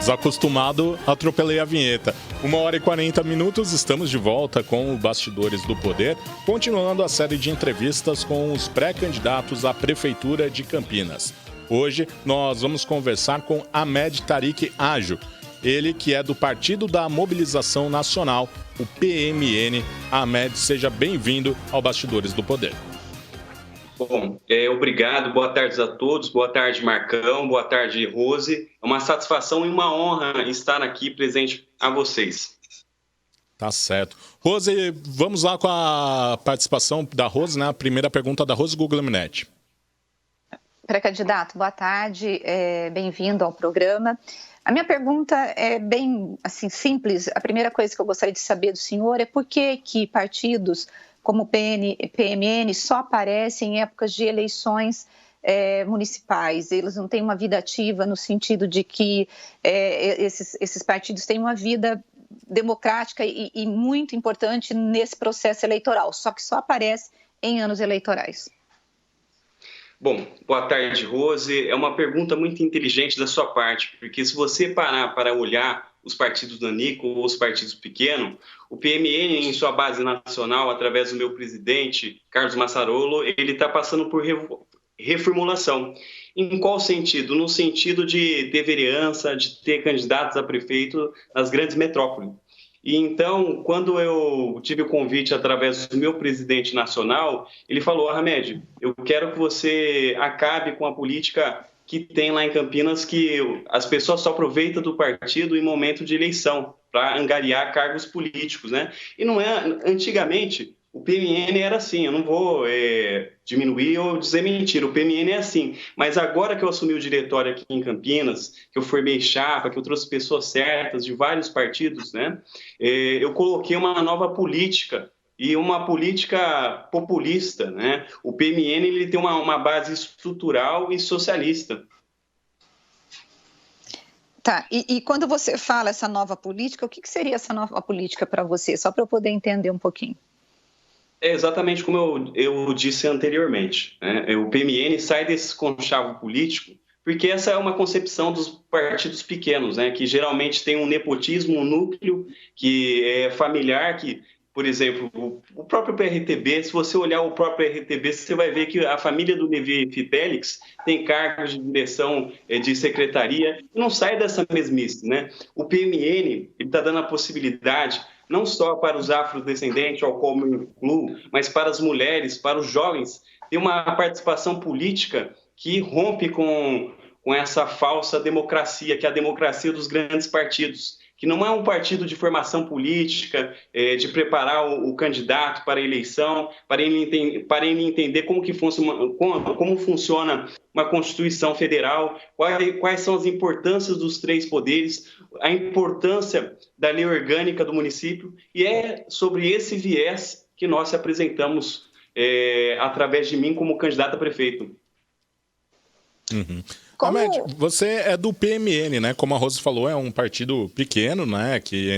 desacostumado, atropelei a vinheta. 1h40, estamos de volta com o Bastidores do Poder, continuando a série de entrevistas com os pré-candidatos à Prefeitura de Campinas. Hoje nós vamos conversar com Ahmed Tariq Ajo, ele que é do Partido da Mobilização Nacional, o PMN. Ahmed, seja bem-vindo ao Bastidores do Poder. Bom, obrigado, boa tarde a todos, boa tarde Marcão, boa tarde Rose. É uma satisfação e uma honra estar aqui presente a vocês. Tá certo. Rose, vamos lá com a participação da Rose, né? A primeira pergunta da Rose Guglielminetti. Pré-candidato, boa tarde, bem-vindo ao programa. A minha pergunta é bem assim, simples. A primeira coisa que eu gostaria de saber do senhor é por que partidos como o PMN só aparecem em épocas de eleições municipais. Eles não têm uma vida ativa no sentido de que esses partidos têm uma vida democrática e muito importante nesse processo eleitoral, só que só aparece em anos eleitorais. Bom, boa tarde, Rose. É uma pergunta muito inteligente da sua parte, porque se você parar para olhar os partidos nanico ou os partidos pequenos, o PMN, em sua base nacional, através do meu presidente, Carlos Massarolo, ele está passando por reformulação. Em qual sentido? No sentido de ter vereança, de ter candidatos a prefeito nas grandes metrópoles. E então, quando eu tive o convite através do meu presidente nacional, ele falou: Ahmed, eu quero que você acabe com a política que tem lá em Campinas, que as pessoas só aproveitam do partido em momento de eleição, para angariar cargos políticos, né? E não é... Antigamente, o PMN era assim, eu não vou diminuir ou dizer mentira, o PMN é assim. Mas agora que eu assumi o diretório aqui em Campinas, que eu formei chapa, que eu trouxe pessoas certas de vários partidos, né? Eu coloquei uma nova política, e uma política populista, né? O PMN ele tem uma base estrutural e socialista. Tá, e quando você fala essa nova política, o que seria essa nova política para você? Só para eu poder entender um pouquinho. É exatamente como eu disse anteriormente, né? O PMN sai desse conchavo político porque essa é uma concepção dos partidos pequenos, né? Que geralmente tem um nepotismo, um núcleo que é familiar, que, por exemplo, o próprio PRTB, se você olhar o próprio PRTB, você vai ver que a família do Levi Fidelix tem cargos de direção de secretaria, e não sai dessa mesmice, né? O PMN está dando a possibilidade não só para os afrodescendentes, ao qual eu incluo, mas para as mulheres, para os jovens, ter uma participação política que rompe com essa falsa democracia, que é a democracia dos grandes partidos, que não é um partido de formação política, de preparar o candidato para a eleição, para ele entender como funciona uma Constituição Federal, quais são as importâncias dos três poderes, a importância da lei orgânica do município, e é sobre esse viés que nós se apresentamos através de mim como candidato a prefeito. Uhum. Ahmed, você é do PMN, né? Como a Rose falou, é um partido pequeno, né? Que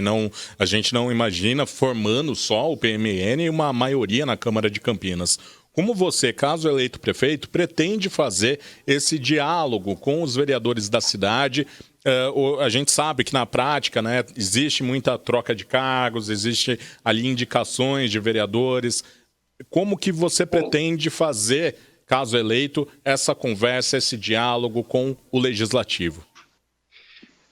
a gente não imagina formando só o PMN e uma maioria na Câmara de Campinas. Como você, caso eleito prefeito, pretende fazer esse diálogo com os vereadores da cidade? A gente sabe que na prática, né, existe muita troca de cargos, existe ali indicações de vereadores. Como que você pretende fazer, caso eleito, essa conversa, esse diálogo com o Legislativo?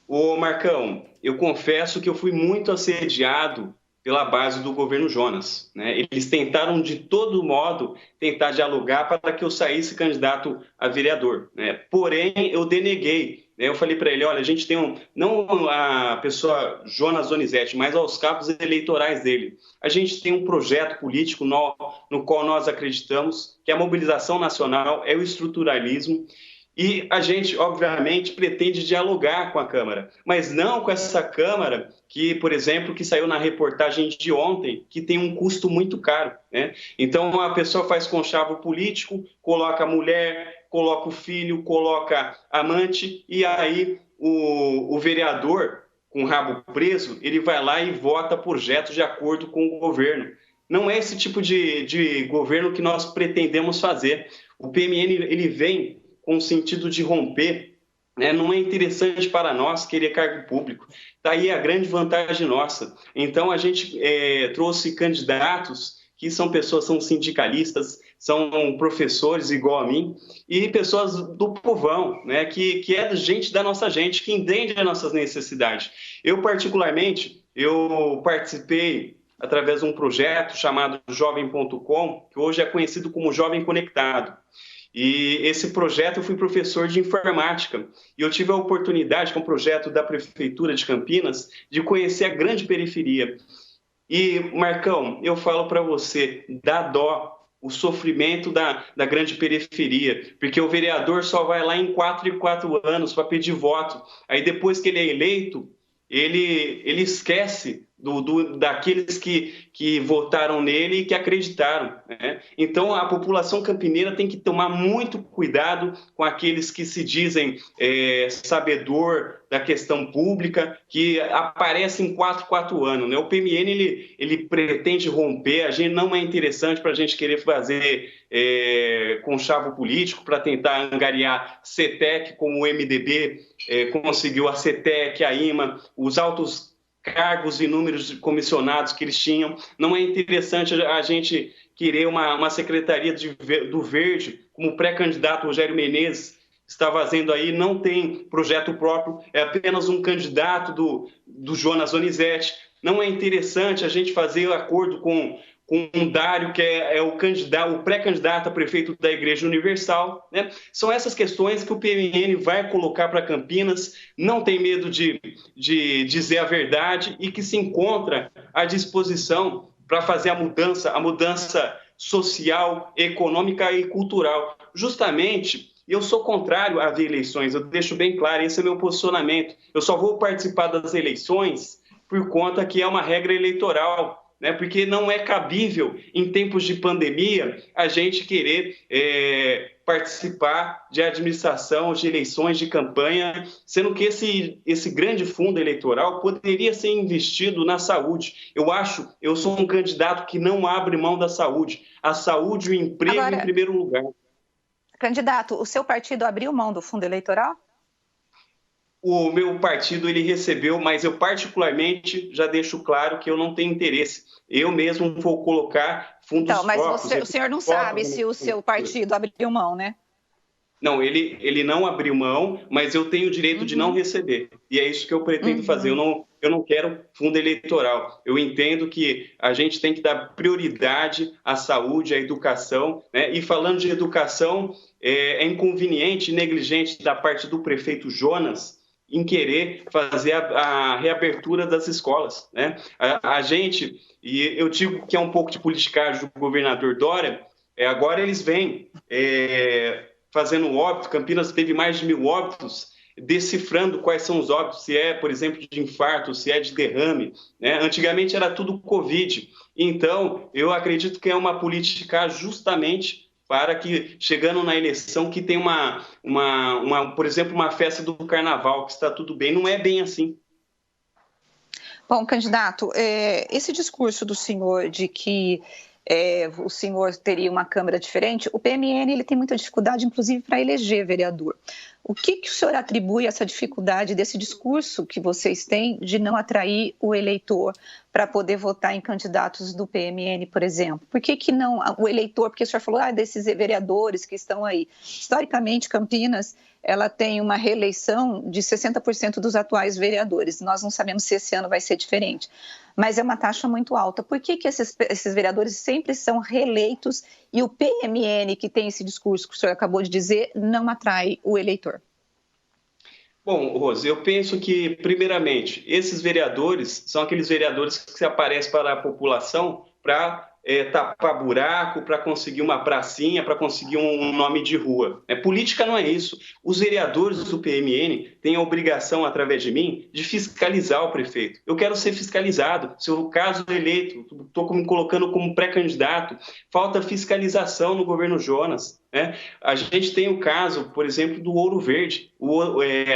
Ô Marcão, eu confesso que eu fui muito assediado pela base do governo Jonas, né? Eles tentaram de todo modo tentar dialogar para que eu saísse candidato a vereador, né? Porém, eu deneguei, né? Eu falei para ele: olha, a gente tem não a pessoa Jonas Donizete, mas aos cabos eleitorais dele. A gente tem um projeto político no qual nós acreditamos, que é a mobilização nacional, é o estruturalismo. E a gente, obviamente, pretende dialogar com a Câmara, mas não com essa Câmara que, por exemplo, que saiu na reportagem de ontem, que tem um custo muito caro, né? Então, a pessoa faz conchavo político, coloca a mulher, coloca o filho, coloca amante, e aí o vereador, com o rabo preso, ele vai lá e vota projetos de acordo com o governo. Não é esse tipo de governo que nós pretendemos fazer. O PMN ele vem com o sentido de romper né? Não é interessante para nós querer cargo público. Está aí a grande vantagem nossa. Então, a gente trouxe candidatos que são pessoas, são sindicalistas, são professores igual a mim, e pessoas do povão, né? que é gente da nossa gente, que entende as nossas necessidades. Eu, particularmente, eu participei através de um projeto chamado Jovem.com, que hoje é conhecido como Jovem Conectado. E esse projeto, eu fui professor de informática e eu tive a oportunidade, com o projeto da Prefeitura de Campinas, de conhecer a grande periferia. E, Marcão, eu falo para você, dá dó o sofrimento da grande periferia, porque o vereador só vai lá em 4 em 4 anos para pedir voto. Aí, depois que ele é eleito, ele esquece daqueles que votaram nele e que acreditaram, né? Então, a população campineira tem que tomar muito cuidado com aqueles que se dizem sabedor da questão pública, que aparecem em 4 anos, né? O PMN ele pretende romper, a gente não é interessante para a gente querer fazer conchavo político para tentar angariar CETEC, como o MDB conseguiu a CETEC, a IMA, os altos cargos e números de comissionados que eles tinham. Não é interessante a gente querer uma secretaria do Verde, como o pré-candidato Rogério Menezes está fazendo aí, não tem projeto próprio, é apenas um candidato do Jonas Donizete. Não é interessante a gente fazer acordo com o Dário, que é o pré-candidato a prefeito da Igreja Universal, né? São essas questões que o PMN vai colocar para Campinas, não tem medo de dizer a verdade e que se encontra à disposição para fazer a mudança social, econômica e cultural. Justamente, eu sou contrário a haver eleições, eu deixo bem claro, esse é meu posicionamento. Eu só vou participar das eleições por conta que é uma regra eleitoral, né? Porque não é cabível, em tempos de pandemia, a gente querer participar de administração, de eleições, de campanha, sendo que esse grande fundo eleitoral poderia ser investido na saúde. Eu sou um candidato que não abre mão da saúde. A saúde e o emprego em primeiro lugar. Candidato, o seu partido abriu mão do fundo eleitoral? O meu partido ele recebeu, mas eu particularmente já deixo claro que eu não tenho interesse. Eu mesmo vou colocar fundos próprios. Então, mas o senhor não sabe se o seu partido abriu mão, né? Não, ele não abriu mão, mas eu tenho o direito de não receber. E é isso que eu pretendo fazer. Eu não quero fundo eleitoral. Eu entendo que a gente tem que dar prioridade à saúde, à educação, né? E falando de educação, é inconveniente e negligente da parte do prefeito Jonas em querer fazer a reabertura das escolas, né? A gente, e eu digo que é um pouco de politicagem do governador Dória, agora eles vêm fazendo óbito. Campinas teve mais de 1.000 óbitos, decifrando quais são os óbitos, se é, por exemplo, de infarto, se é de derrame, né? Antigamente era tudo Covid. Então, eu acredito que é uma política justamente para que, chegando na eleição, que tem por exemplo, uma festa do carnaval, que está tudo bem. Não é bem assim. Bom, candidato, esse discurso do senhor de que o senhor teria uma Câmara diferente, o PMN ele tem muita dificuldade, inclusive, para eleger vereador. O que o senhor atribui a essa dificuldade desse discurso que vocês têm de não atrair o eleitor para poder votar em candidatos do PMN, por exemplo? Por que não o eleitor, porque o senhor falou desses vereadores que estão aí. Historicamente, Campinas ela tem uma reeleição de 60% dos atuais vereadores. Nós não sabemos se esse ano vai ser diferente, mas é uma taxa muito alta. Por que esses vereadores sempre são reeleitos e o PMN, que tem esse discurso que o senhor acabou de dizer, não atrai o eleitor? Bom, Rose, eu penso que, primeiramente, esses vereadores são aqueles vereadores que se aparecem para a população para tapar buraco, para conseguir uma pracinha, para conseguir um nome de rua. Política não é isso. Os vereadores do PMN têm a obrigação, através de mim, de fiscalizar o prefeito. Eu quero ser fiscalizado. Se eu caso eleito, estou me colocando como pré-candidato, falta fiscalização no governo Jonas, né? A gente tem o caso, por exemplo, do Ouro Verde,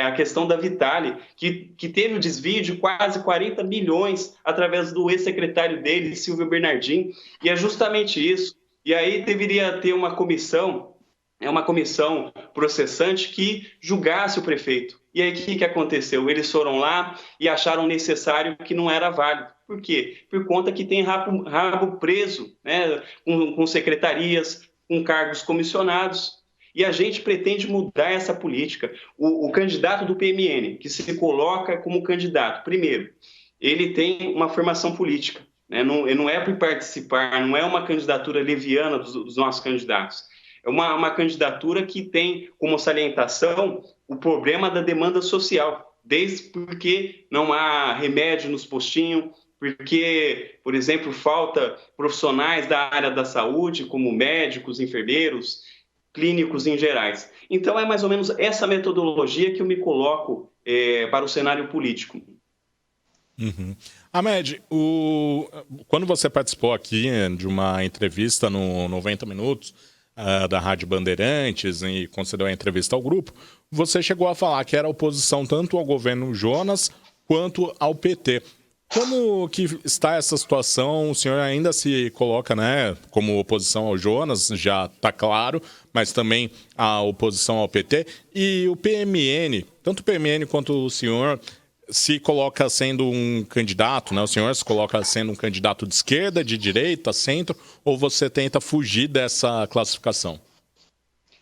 a questão da Vitale, que teve o desvio de quase 40 milhões através do ex-secretário dele, Silvio Bernardin, e é justamente isso. E aí deveria ter uma comissão uma comissão processante que julgasse o prefeito. E aí, o que aconteceu? Eles foram lá e acharam necessário que não era válido. Por quê? Por conta que tem rabo preso, né, com secretarias, com cargos comissionados. E a gente pretende mudar essa política. O candidato do PMN, que se coloca como candidato, primeiro, ele tem uma formação política, né? Não é por participar, não é uma candidatura leviana dos nossos candidatos. É uma candidatura que tem como salientação o problema da demanda social, desde porque não há remédio nos postinhos, porque, por exemplo, falta profissionais da área da saúde, como médicos, enfermeiros, clínicos em gerais. Então, é mais ou menos essa metodologia que eu me coloco para o cenário político. Uhum. Ahmed, quando você participou aqui de uma entrevista no 90 Minutos da Rádio Bandeirantes e concedeu a entrevista ao grupo, você chegou a falar que era oposição tanto ao governo Jonas quanto ao PT. Como que está essa situação? O senhor ainda se coloca, né, como oposição ao Jonas, já está claro, mas também a oposição ao PT. E o PMN, tanto o PMN quanto o senhor se coloca sendo um candidato, né? O senhor se coloca sendo um candidato de esquerda, de direita, centro, ou você tenta fugir dessa classificação?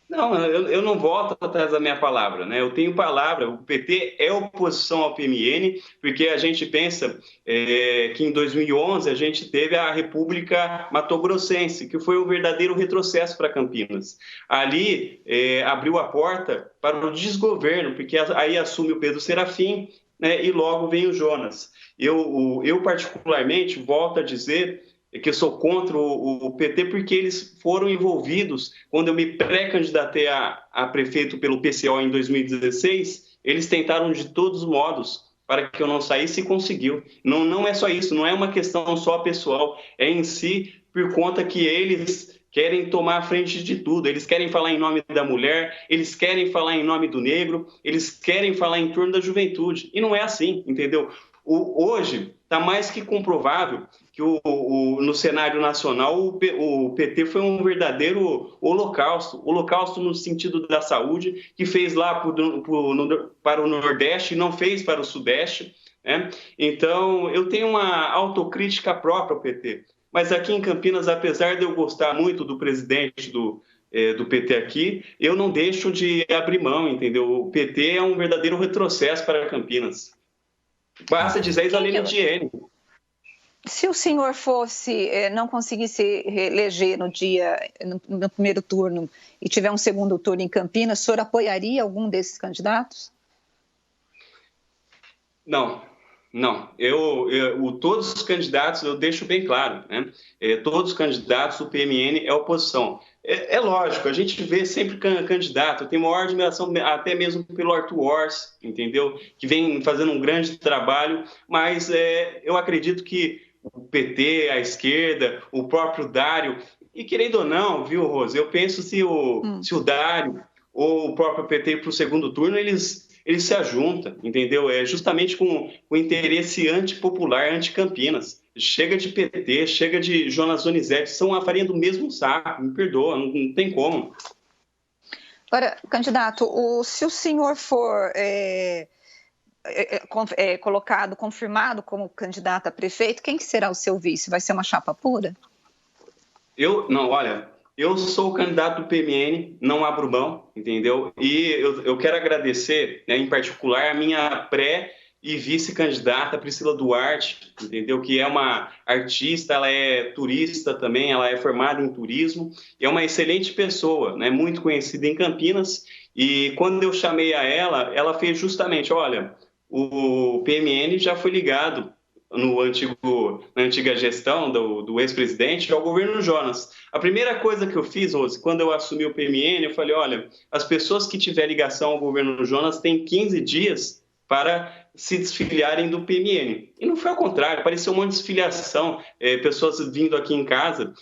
Não, eu não volto atrás da minha palavra, né? Eu tenho palavra, o PT é oposição ao PMN, porque a gente pensa que em 2011 a gente teve a República Mato-Grossense, que foi um verdadeiro retrocesso para Campinas. Ali abriu a porta para o desgoverno, porque aí assume o Pedro Serafim, né, e logo vem o Jonas. Eu particularmente, volto a dizer que eu sou contra o PT porque eles foram envolvidos, quando eu me pré-candidatei a prefeito pelo PCO em 2016, eles tentaram de todos os modos para que eu não saísse e conseguiu. Não é só isso, não é uma questão só pessoal, é em si por conta que eles querem tomar a frente de tudo. Eles querem falar em nome da mulher, eles querem falar em nome do negro, eles querem falar em torno da juventude. E não é assim, entendeu? Hoje está mais que comprovável que no cenário nacional o PT foi um verdadeiro holocausto no sentido da saúde, que fez lá para o Nordeste e não fez para o Sudeste, né? Então, eu tenho uma autocrítica própria ao PT. Mas aqui em Campinas, apesar de eu gostar muito do presidente do PT aqui, eu não deixo de abrir mão, entendeu? O PT é um verdadeiro retrocesso para Campinas. Basta dizer isso a Aline Diene. Se o senhor não conseguisse reeleger no primeiro turno e tiver um segundo turno em Campinas, o senhor apoiaria algum desses candidatos? Não. Todos os candidatos, eu deixo bem claro, né? Todos os candidatos do PMN é oposição. É lógico, a gente vê sempre candidato, eu tenho maior admiração até mesmo pelo Arthur Ors, entendeu? Que vem fazendo um grande trabalho, mas eu acredito que o PT, a esquerda, o próprio Dário, e querendo ou não, viu, Rose, eu penso se o Dário ou o próprio PT ir para o segundo turno, eles se ajuntam, entendeu? É justamente com o interesse antipopular, anti-Campinas. Chega de PT, chega de Jonas Donizete, são a farinha do mesmo saco, me perdoa, não tem como. Agora, candidato, se o senhor for confirmado como candidato a prefeito, quem que será o seu vice? Vai ser uma chapa pura? Eu sou o candidato do PMN, não abro mão, entendeu? E eu quero agradecer, né, em particular, a minha pré- e vice-candidata Priscila Duarte, entendeu? Que é uma artista, ela é turista também, ela é formada em turismo, e é uma excelente pessoa, né, muito conhecida em Campinas. E quando eu chamei a ela fez justamente, olha, o PMN já foi ligado na antiga gestão do ex-presidente ao governo Jonas. A primeira coisa que eu fiz, Rose, quando eu assumi o PMN, eu falei, olha, as pessoas que tiverem ligação ao governo Jonas têm 15 dias para se desfiliarem do PMN. E não foi ao contrário, pareceu uma desfiliação, pessoas vindo aqui em casa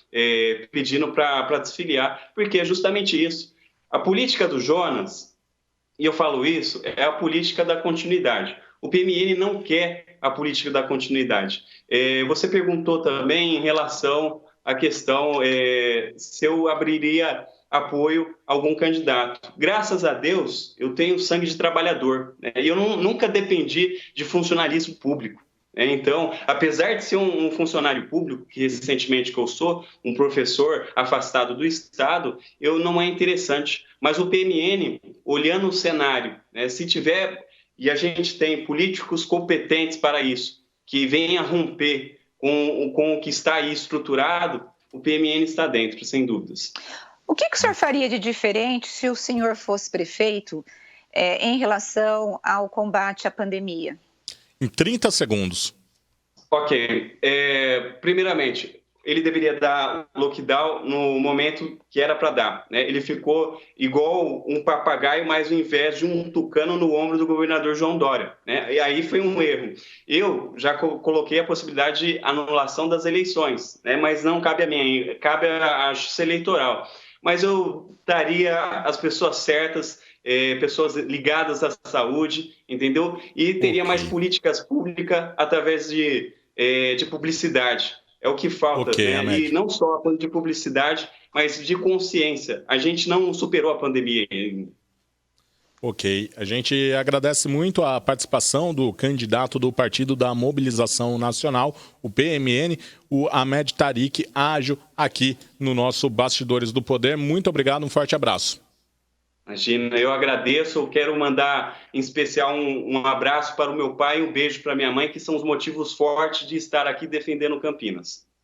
pedindo para desfiliar, porque é justamente isso. A política do Jonas, e eu falo isso, é a política da continuidade. O PMN não quer a política da continuidade. Você perguntou também em relação a questão se eu abriria apoio a algum candidato. Graças a Deus, eu tenho sangue de trabalhador, né? E eu nunca dependi de funcionalismo público. Então, apesar de ser um funcionário público, que recentemente que eu sou, um professor afastado do Estado, eu não é interessante. Mas o PMN, olhando o cenário, né, se tiver, e a gente tem políticos competentes para isso, que venham a romper com o que está aí estruturado, o PMN está dentro, sem dúvidas. O que o senhor faria de diferente se o senhor fosse prefeito em relação ao combate à pandemia? Em 30 segundos. Ok. Primeiramente, ele deveria dar lockdown no momento que era para dar, né? Ele ficou igual um papagaio, mas ao invés de um tucano no ombro do governador João Dória, né? E aí foi um erro. Eu já coloquei a possibilidade de anulação das eleições, né? Mas não cabe a mim, cabe à Justiça Eleitoral. Mas eu daria as pessoas certas, pessoas ligadas à saúde, entendeu? E teria mais políticas públicas através de publicidade. É o que falta, né? E não só de publicidade, mas de consciência. A gente não superou a pandemia ainda. Ok. A gente agradece muito a participação do candidato do Partido da Mobilização Nacional, o PMN, o Ahmed Tariq Ajo, aqui no nosso Bastidores do Poder. Muito obrigado, um forte abraço. Imagina, eu agradeço, eu quero mandar em especial um abraço para o meu pai e um beijo para minha mãe, que são os motivos fortes de estar aqui defendendo Campinas.